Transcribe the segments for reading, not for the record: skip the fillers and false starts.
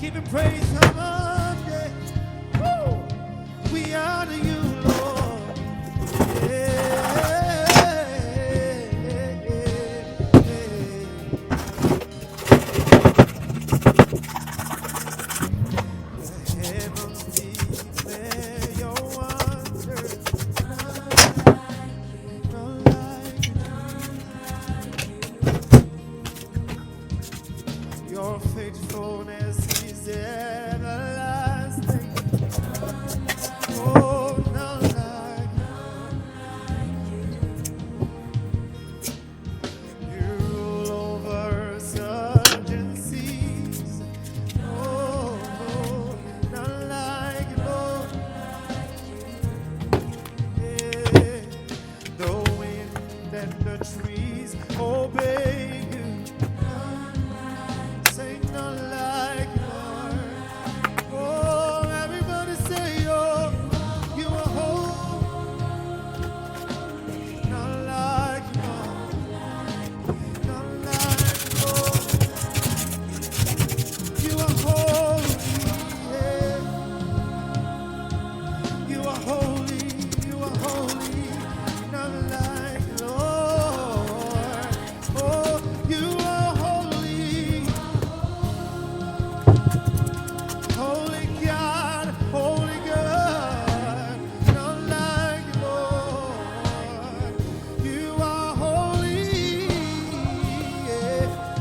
give him praise. Come on, yeah. Woo. We honor you, Lord. Yeah. The heavens declare your wonders. None like you. Your faithfulness is everlasting. Oh, none like you. You rule over such and seas. Oh, none like you, Lord. Yeah. The wind and the trees obey you. Say none like you, Lord. Oh, everybody say, oh, you are holy. None like you, Lord. None like you, Lord. You are holy. Yeah. You are holy. You are holy. None like you, Lord. Oh, you are holy. Holy God, holy God, none like you, Lord. You are holy, yeah.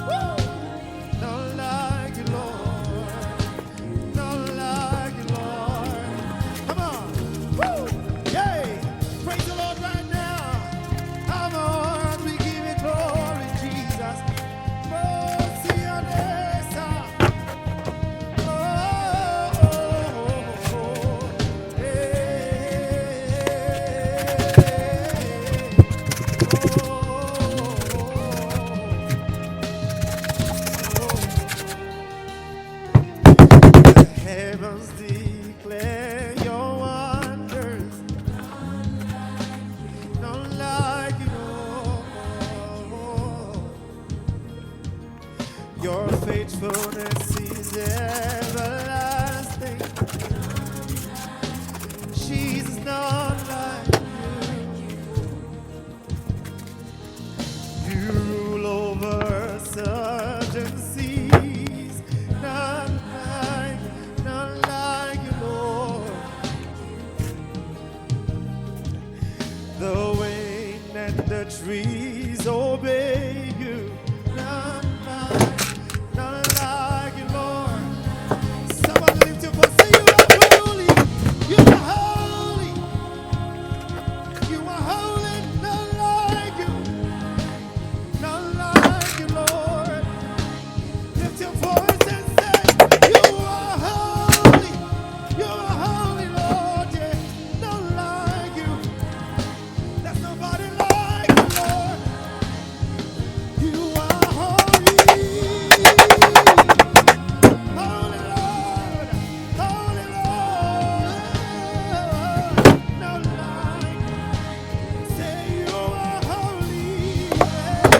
Woo! None like you, Lord. None like you, Lord. Come on, woo! Yay! Praise the Lord right now. Come on, we give you glory, Jesus. Oh, see your name, sir. The heavens declare your wonders. None like you, Lord. Your faithfulness is everlasting. Jesus, none like you. You rule over such and seas. None like you, Lord. The wind and the trees obey you. None like you, Lord. Somebody lift your voice. Say you are holy. You are holy. You are holy. None like you. None like you, Lord. Lift your voice and say, you are holy. You are holy, Lord. Yeah. None like you. There's nobody like you, Lord. You are holy. Holy Lord. Holy Lord. None like you. Say you are holy. Yeah.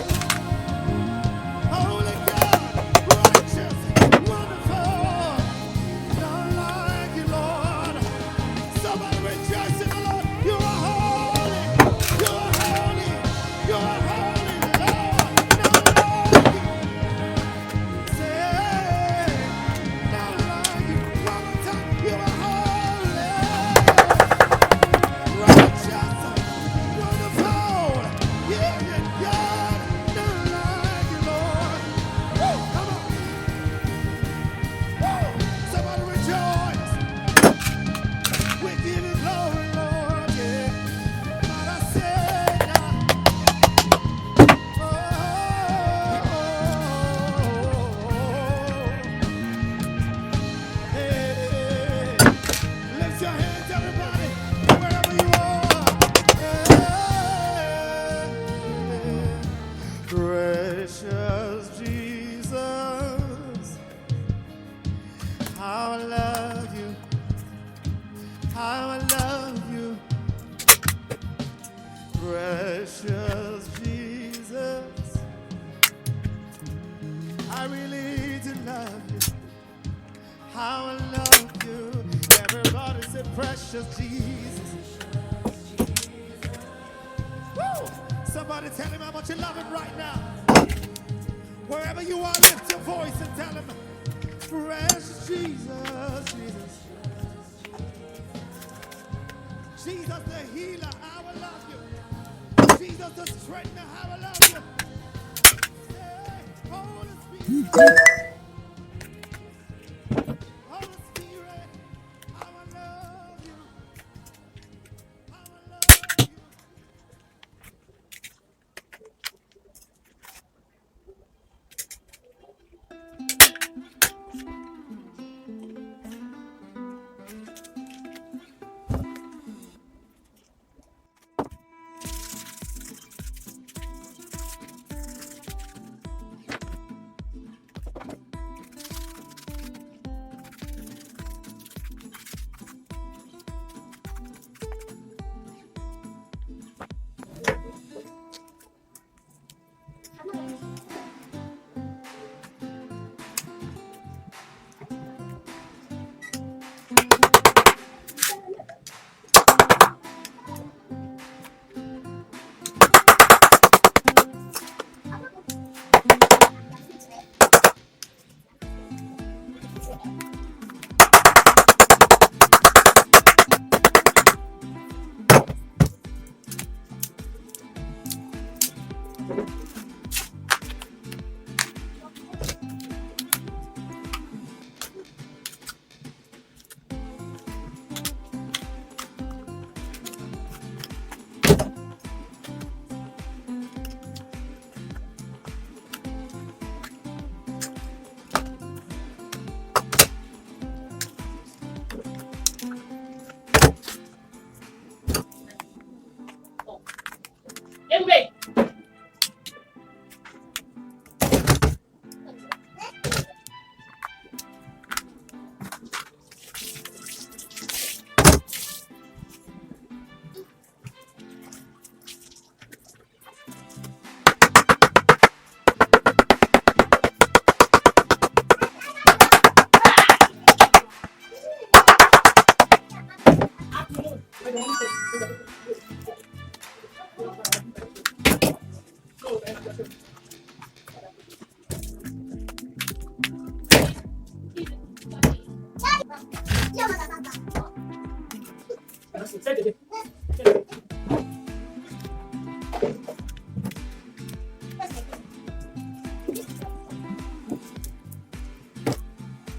Holy God, righteous, wonderful, none like you, Lord. Somebody rejoice in the Lord. You are holy, you are holy, you are holy, Lord. None like you. Say, none like you. One more time. You are holy, righteous, wonderful, yeah, God. None like you, Lord. Woo, come on. Woo! Somebody rejoice. We give you glory, Lord. Yeah. But I said, oh, hey, lift your hands, everybody, wherever you are. Yeah. Precious Jesus, how I love you, how I love you. Precious Jesus, I really do love you. I love you. Everybody say precious Jesus. Woo! Somebody tell him how much you love him right now. Wherever you are, lift your voice and tell him, precious Jesus, Jesus. Jesus the healer, I will love you. Jesus the strengthener, I will love you. Hey, Holy Spirit. Holy Spirit, I will love you. I will love you. Anyway,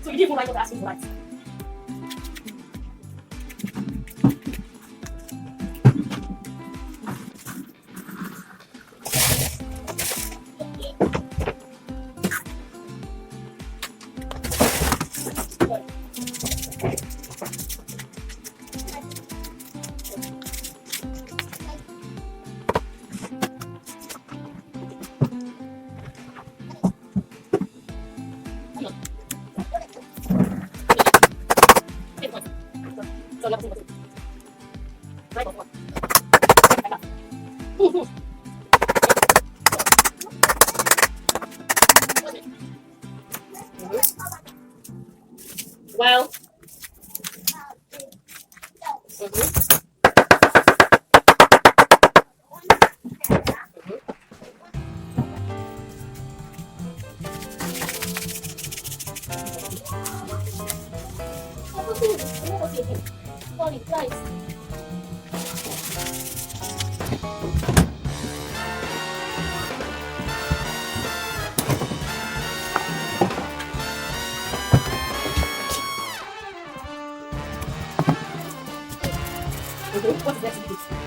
so you didn't like what asking for lights. So you have to see right before. Well, what's the next?